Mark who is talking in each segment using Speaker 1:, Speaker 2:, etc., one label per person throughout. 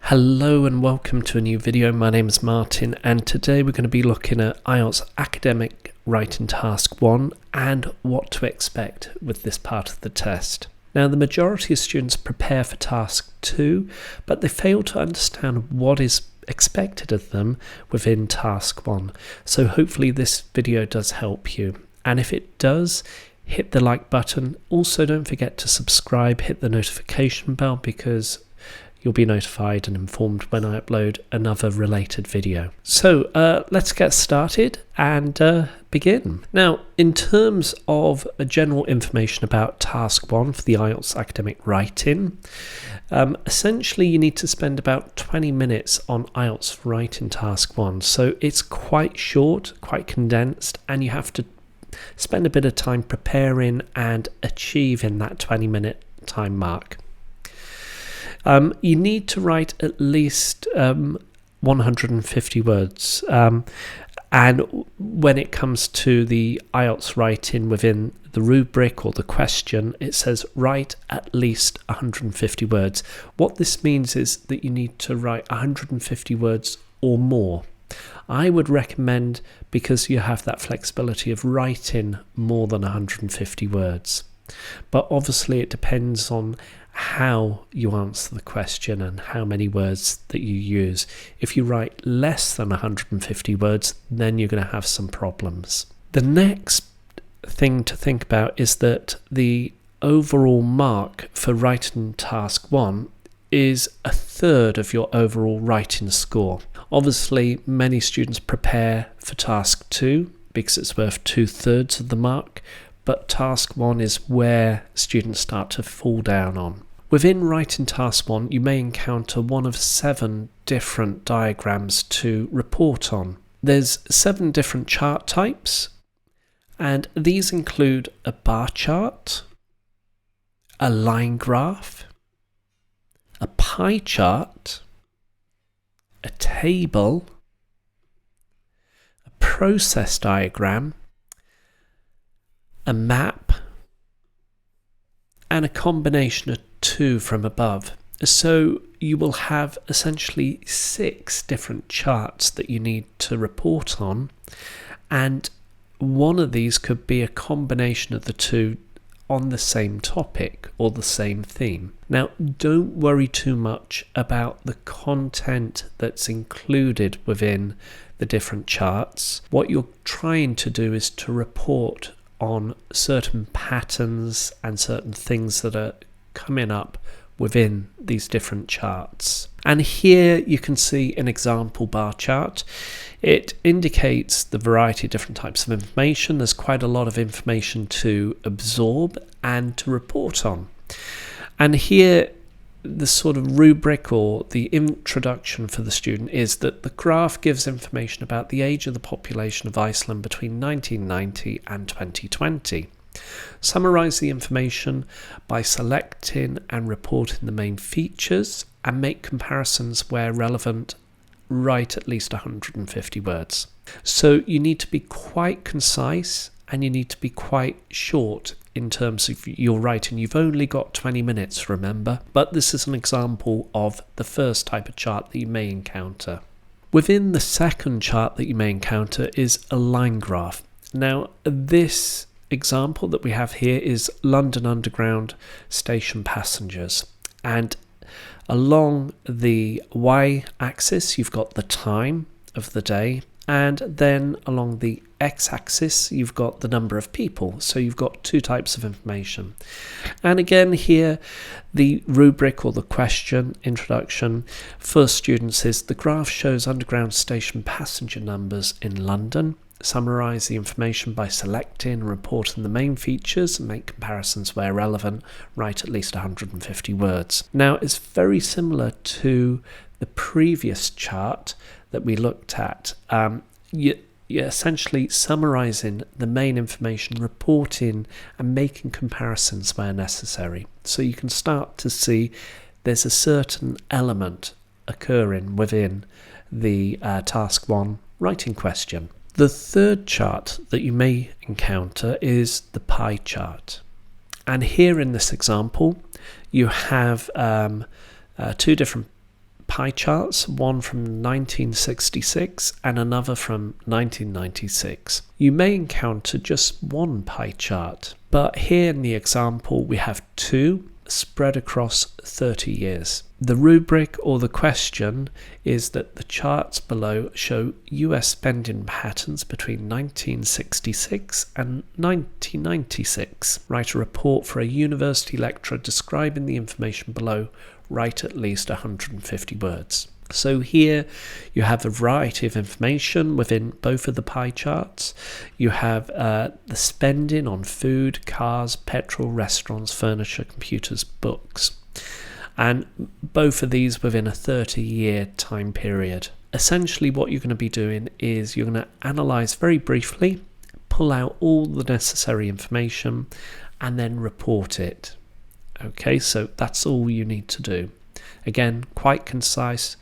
Speaker 1: Hello and welcome to a new video. My name is Martin and today we're going to be looking at IELTS Academic Writing Task 1 and what to expect with this part of the test. Now, the majority of students prepare for Task 2, but they fail to understand what is expected of them within Task 1. So hopefully this video does help you. And if it does, hit the like button. Also, don't forget to subscribe, hit the notification bell because you'll be notified and informed when I upload another related video. So let's get started and begin. Now, in terms of general information about Task 1 for the IELTS Academic Writing, essentially you need to spend about 20 minutes on IELTS Writing Task 1. So it's quite short, quite condensed, and you have to spend a bit of time preparing and achieving that 20-minute time mark. You need to write at least 150 words, and when it comes to the IELTS writing within the rubric or the question, it says write at least 150 words. What this means is that you need to write 150 words or more. I would recommend, because you have that flexibility of writing more than 150 words. But obviously it depends on how you answer the question and how many words that you use. If you write less than 150 words, then you're going to have some problems. The next thing to think about is that the overall mark for writing Task 1 is a third of your overall writing score. Obviously, many students prepare for Task 2 because it's worth 2/3 of the mark, but Task 1 is where students start to fall down on. Within writing Task 1, you may encounter one of 7 different diagrams to report on. There's 7 different chart types, and these include a bar chart, a line graph, a pie chart, a table, a process diagram, a map, and a combination of 2 from above. So you will have essentially 6 different charts that you need to report on, and one of these could be a combination of the 2 on the same topic or the same theme. Now, don't worry too much about the content that's included within the different charts. What you're trying to do is to report on certain patterns and certain things that are coming up within these different charts. And here you can see an example bar chart. It indicates the variety of different types of information. There's quite a lot of information to absorb and to report on. And here the sort of rubric or the introduction for the student is that the graph gives information about the age of the population of Iceland between 1990 and 2020. Summarize the information by selecting and reporting the main features and make comparisons where relevant. Write at least 150 words. So you need to be quite concise and you need to be quite short in terms of your writing. You've only got 20 minutes, remember, but this is an example of the first type of chart that you may encounter. Within the second chart that you may encounter is a line graph. Now, this example that we have here is London Underground station passengers, and along the y-axis you've got the time of the day, and then along the x-axis you've got the number of people. So you've got 2 types of information. And again here the rubric or the question introduction for students is the graph shows underground station passenger numbers in London. Summarise the information by selecting and reporting the main features and make comparisons where relevant. Write at least 150 words. Now, it's very similar to the previous chart that we looked at. You're essentially summarising the main information, reporting and making comparisons where necessary. So you can start to see there's a certain element occurring within the Task 1 writing question. The third chart that you may encounter is the pie chart. And here in this example, you have two different pie charts, one from 1966 and another from 1996. You may encounter just one pie chart, but here in the example we have two spread across 30 years. The rubric or the question is that the charts below show US spending patterns between 1966 and 1996. Write a report for a university lecturer describing the information below. Write at least 150 words. So here you have a variety of information within both of the pie charts. You have the spending on food, cars, petrol, restaurants, furniture, computers, books. And both of these within a 30-year time period. Essentially what you're going to be doing is you're going to analyse very briefly, pull out all the necessary information and then report it. Okay, so that's all you need to do. Again, quite concise,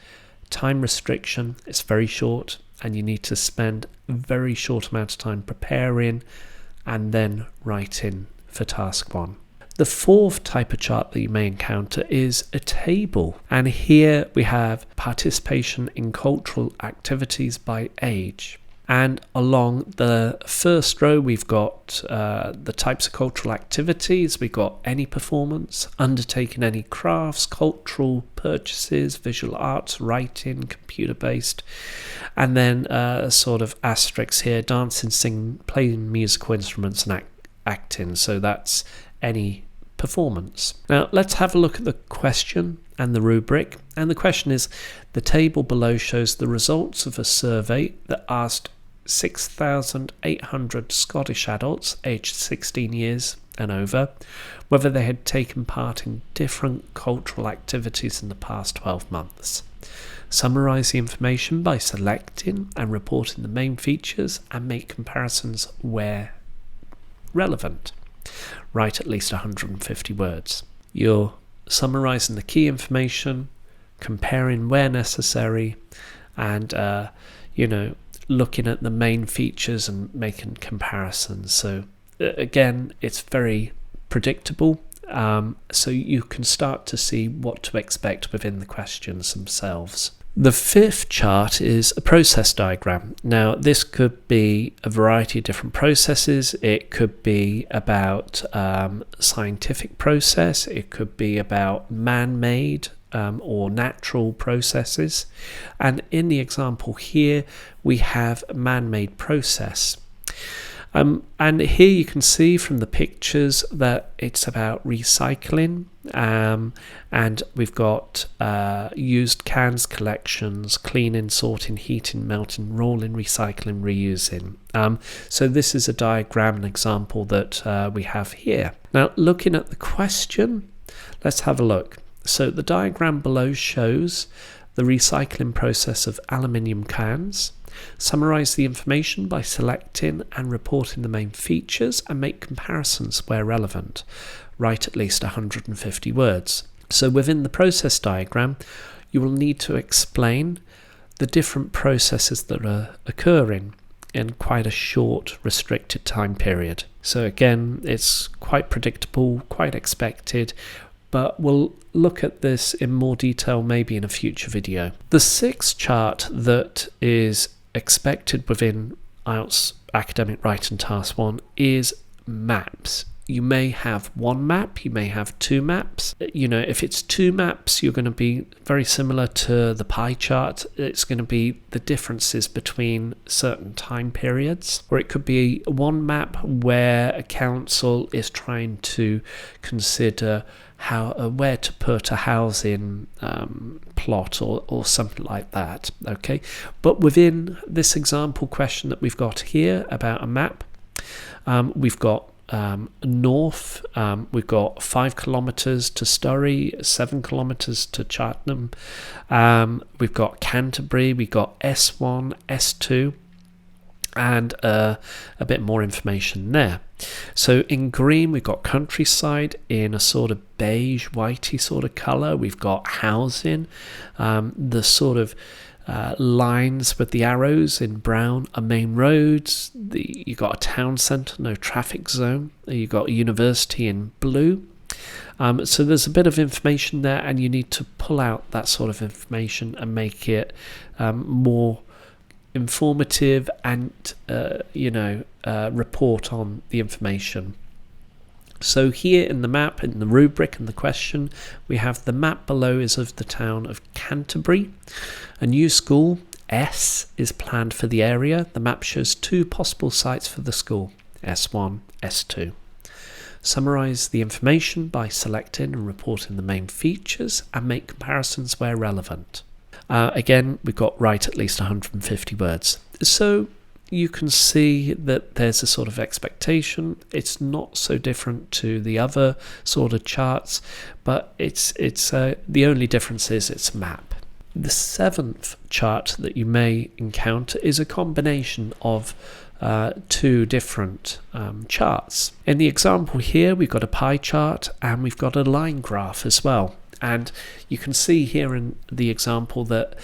Speaker 1: time restriction, it's very short, and you need to spend a very short amount of time preparing and then writing for task 1. The fourth type of chart that you may encounter is a table, and here we have participation in cultural activities by age. And along the first row, we've got the types of cultural activities. We've got any performance, undertaking any crafts, cultural purchases, visual arts, writing, computer-based. And then sort of asterisks here, dancing, singing, playing musical instruments and acting. So that's any performance. Now let's have a look at the question and the rubric. And the question is, the table below shows the results of a survey that asked 6,800 Scottish adults aged 16 years and over whether they had taken part in different cultural activities in the past 12 months. Summarise the information by selecting and reporting the main features and make comparisons where relevant. Write at least 150 words. You're summarising the key information, comparing where necessary, and looking at the main features and making comparisons. So again, it's very predictable, so you can start to see what to expect within the questions themselves. The fifth chart is a process diagram. Now this could be a variety of different processes. It could be about scientific process, it could be about man-made or natural processes, and in the example here we have a man-made process, and here you can see from the pictures that it's about recycling, and we've got used cans collections, cleaning, sorting, heating, melting, rolling, recycling, reusing. So this is a diagram, an example that we have here. Now looking at the question, let's have a look. So the diagram below shows the recycling process of aluminium cans. Summarise the information by selecting and reporting the main features and make comparisons where relevant. Write at least 150 words. So within the process diagram, you will need to explain the different processes that are occurring in quite a short, restricted time period. So again, it's quite predictable, quite expected, but we'll look at this in more detail maybe in a future video. The sixth chart that is expected within IELTS Academic Writing Task 1 is maps. You may have one map, you may have two maps. If it's two maps, you're going to be very similar to the pie chart. It's going to be the differences between certain time periods. Or it could be one map where a council is trying to consider where to put a housing plot or something like that. Okay, but within this example question that we've got here about a map, we've got north, we've got 5 kilometres to Surrey, 7 kilometres to Cheltenham, we've got Canterbury, we've got S1, S2, and a bit more information there. So in green we've got countryside, in a sort of beige whitey sort of colour we've got housing, the sort of lines with the arrows in brown are main roads. You got a town centre, no traffic zone. You got a university in blue. So there's a bit of information there, and you need to pull out that sort of information and make it more informative and report on the information. So here in the map, in the rubric and the question, we have the map below is of the town of Canterbury. A new school, S, is planned for the area. The map shows 2 possible sites for the school, S1, S2. Summarise the information by selecting and reporting the main features and make comparisons where relevant. Again, we've got write at least 150 words. So you can see that there's a sort of expectation. It's not so different to the other sort of charts, but it's the only difference is it's a map. The 7th chart that you may encounter is a combination of 2 different charts. In the example here, we've got a pie chart and we've got a line graph as well. And you can see here in the example that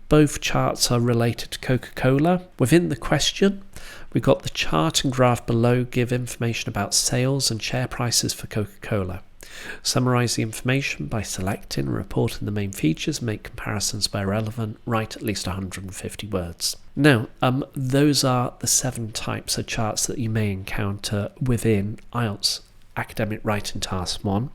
Speaker 1: both charts are related to Coca-Cola. Within the question, we've got the chart and graph below give information about sales and share prices for Coca-Cola. Summarise the information by selecting and reporting the main features, make comparisons where relevant, write at least 150 words. Now, those are the 7 types of charts that you may encounter within IELTS Academic Writing Task 1.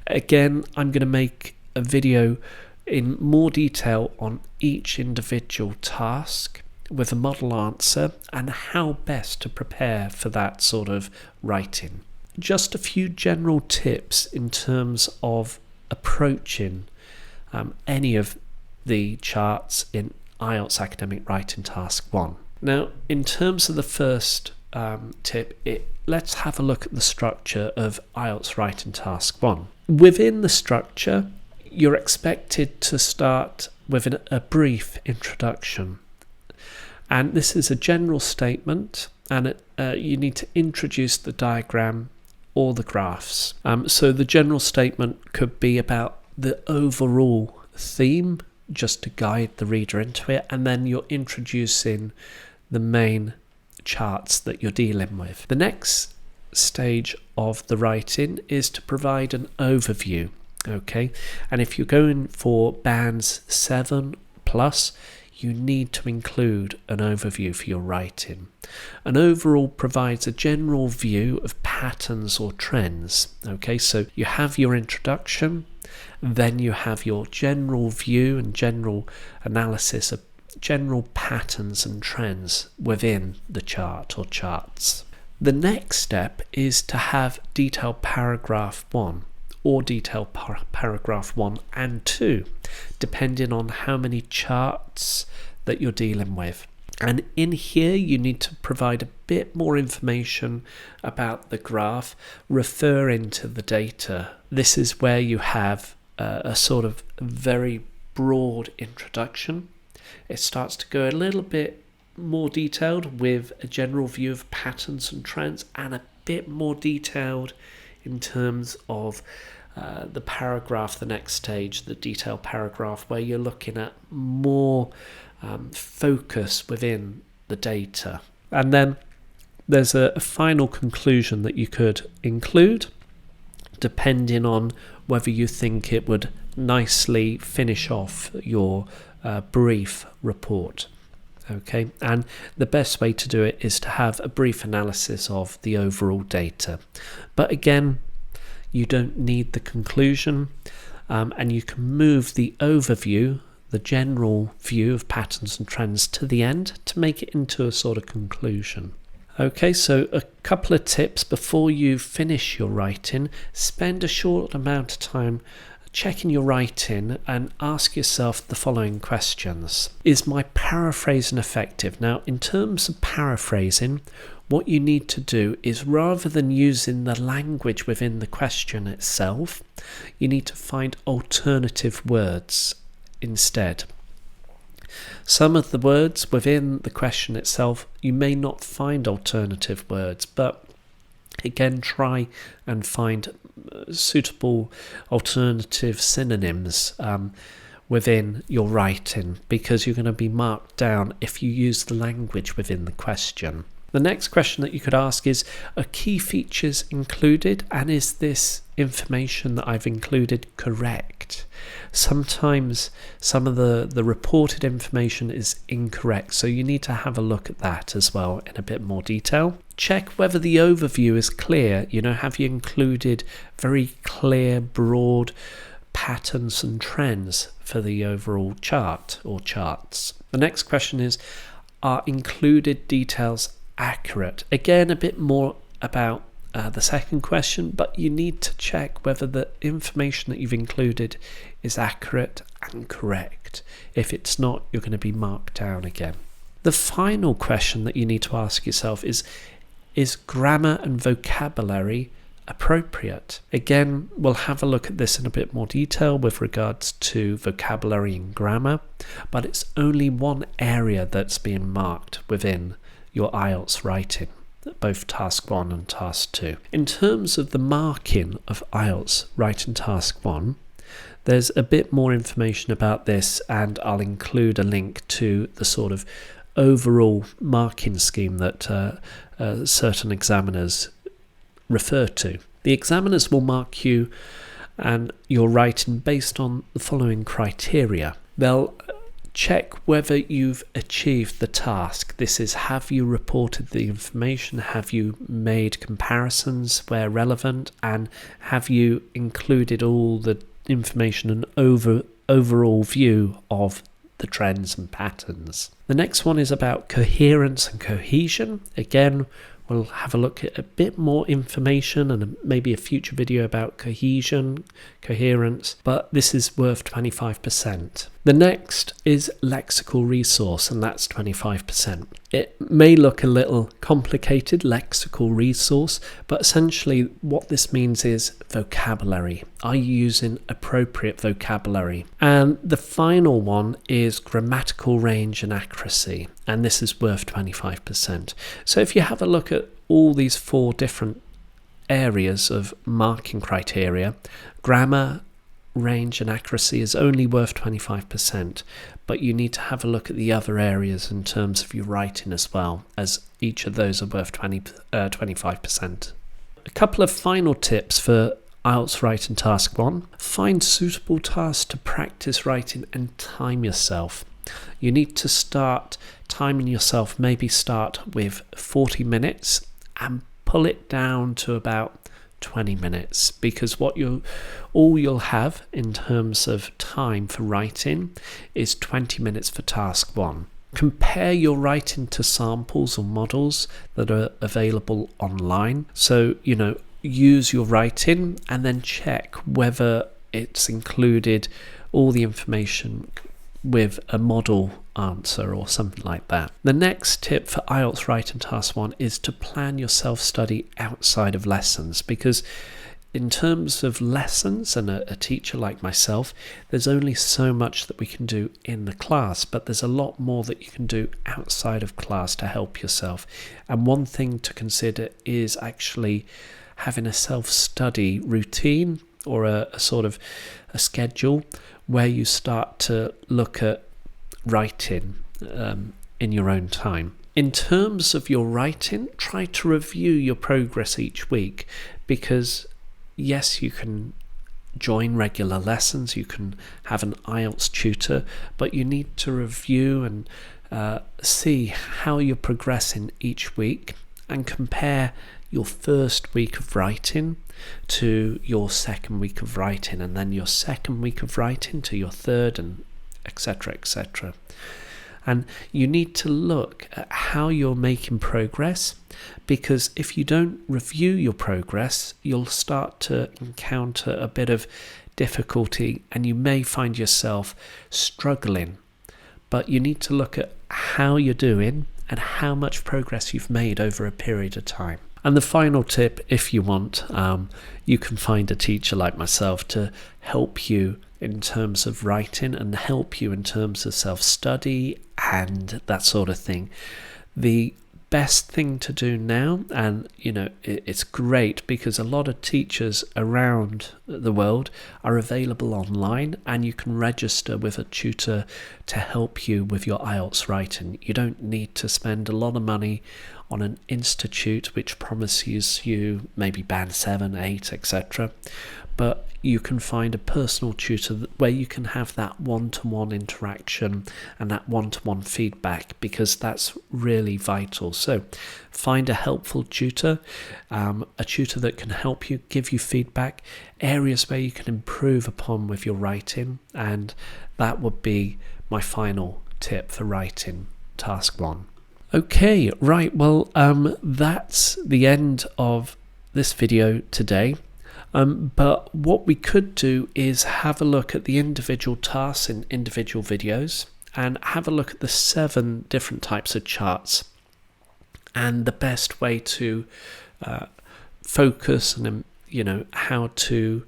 Speaker 1: Again, I'm going to make a video in more detail on each individual task with a model answer and how best to prepare for that sort of writing. Just a few general tips in terms of approaching any of the charts in IELTS Academic Writing Task 1. Now, in terms of the first tip, let's have a look at the structure of IELTS Writing Task 1. Within the structure, you're expected to start with a brief introduction. And this is a general statement, and you need to introduce the diagram or the graphs. So the general statement could be about the overall theme, just to guide the reader into it, and then you're introducing the main charts that you're dealing with. The next stage of the writing is to provide an overview. Okay, and if you're going for bands 7 plus, you need to include an overview for your writing. An overall provides a general view of patterns or trends. Okay, so you have your introduction, then you have your general view and general analysis of general patterns and trends within the chart or charts. The next step is to have detailed paragraph 1 or detailed paragraph 1 and 2, depending on how many charts that you're dealing with. And in here you need to provide a bit more information about the graph, referring to the data. This is where you have a sort of very broad introduction. It starts to go a little bit more detailed with a general view of patterns and trends, and a bit more detailed in terms of the paragraph, the next stage, the detailed paragraph, where you're looking at more focus within the data. And then there's a final conclusion that you could include, depending on whether you think it would nicely finish off your brief report. Okay, and the best way to do it is to have a brief analysis of the overall data. But again, you don't need the conclusion, and you can move the overview, the general view of patterns and trends, to the end to make it into a sort of conclusion. Okay, so a couple of tips before you finish your writing. Spend a short amount of time checking your writing and ask yourself the following questions. Is my paraphrasing effective? Now, in terms of paraphrasing, what you need to do is, rather than using the language within the question itself, you need to find alternative words instead. Some of the words within the question itself, you may not find alternative words, but again, try and find suitable alternative synonyms within your writing, because you're going to be marked down if you use the language within the question. The next question that you could ask is, are key features included, and is this information that I've included correct? Sometimes some of the reported information is incorrect, so you need to have a look at that as well in a bit more detail. Check whether the overview is clear. Have you included very clear, broad patterns and trends for the overall chart or charts? The next question is, are included details accurate? Again, a bit more about the second question, but you need to check whether the information that you've included is accurate and correct. If it's not, you're going to be marked down again. The final question that you need to ask yourself is grammar and vocabulary appropriate? Again, we'll have a look at this in a bit more detail with regards to vocabulary and grammar, but it's only one area that's being marked within your IELTS writing, both Task 1 and Task 2. In terms of the marking of IELTS Writing Task 1, there's a bit more information about this, and I'll include a link to the sort of overall marking scheme that certain examiners refer to. The examiners will mark you and your writing based on the following criteria. They'll check whether you've achieved the task. This is, have you reported the information, have you made comparisons where relevant, and have you included all the information and overall view of the trends and patterns. The next one is about coherence and cohesion. Again, we'll have a look at a bit more information and maybe a future video about cohesion, coherence, but this is worth 25%. The next is lexical resource, and that's 25%. It may look a little complicated, lexical resource, but essentially what this means is vocabulary. Are you using appropriate vocabulary? And the final one is grammatical range and accuracy, and this is worth 25%. So if you have a look at all these 4 different areas of marking criteria, grammar, range and accuracy is only worth 25%, but you need to have a look at the other areas in terms of your writing as well, as each of those are worth 25%. A couple of final tips for IELTS Writing Task 1. Find suitable tasks to practice writing and time yourself. You need to start timing yourself, maybe start with 40 minutes and pull it down to about 20 minutes, because all you'll have in terms of time for writing is 20 minutes for Task 1. Compare your writing to samples or models that are available online. So, use your writing and then check whether it's included all the information with a model answer or something like that. The next tip for IELTS Writing Task 1 is to plan your self-study outside of lessons, because in terms of lessons and a teacher like myself, there's only so much that we can do in the class, but there's a lot more that you can do outside of class to help yourself. And one thing to consider is actually having a self-study routine or a sort of a schedule where you start to look at writing in your own time. In terms of your writing, try to review your progress each week, because yes, you can join regular lessons, you can have an IELTS tutor, but you need to review and see how you're progressing each week and compare your first week of writing to your second week of writing, and then your second week of writing to your third, and etc. etc. And you need to look at how you're making progress, because if you don't review your progress, you'll start to encounter a bit of difficulty and you may find yourself struggling. But you need to look at how you're doing and how much progress you've made over a period of time. And the final tip, if you want, you can find a teacher like myself to help you in terms of writing and help you in terms of self-study and that sort of thing. The best thing to do now, and it's great because a lot of teachers around the world are available online, and you can register with a tutor to help you with your IELTS writing. You don't need to spend a lot of money on an institute which promises you maybe band 7, 8, etc. But you can find a personal tutor where you can have that one-to-one interaction and that one-to-one feedback, because that's really vital. So find a helpful tutor, a tutor that can help you, give you feedback, areas where you can improve upon with your writing, and that would be my final tip for writing task 1. Okay, right, well, that's the end of this video today. But what we could do is have a look at the individual tasks in individual videos and have a look at the 7 different types of charts and the best way to focus and how to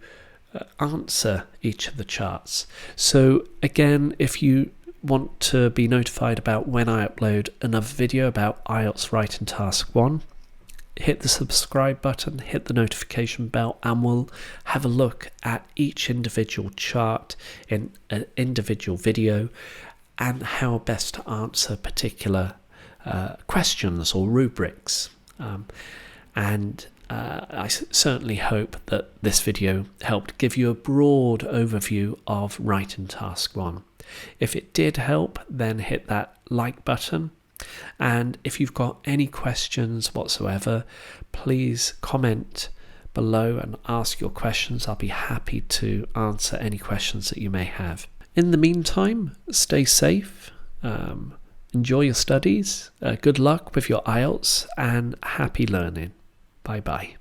Speaker 1: answer each of the charts. So again, if you want to be notified about when I upload another video about IELTS Writing Task 1, hit the subscribe button, hit the notification bell, and we'll have a look at each individual chart in an individual video and how best to answer particular questions or rubrics. I certainly hope that this video helped give you a broad overview of writing task 1. If it did help, then hit that like button. And if you've got any questions whatsoever, please comment below and ask your questions. I'll be happy to answer any questions that you may have. In the meantime, stay safe, enjoy your studies, good luck with your IELTS, and happy learning. Bye bye.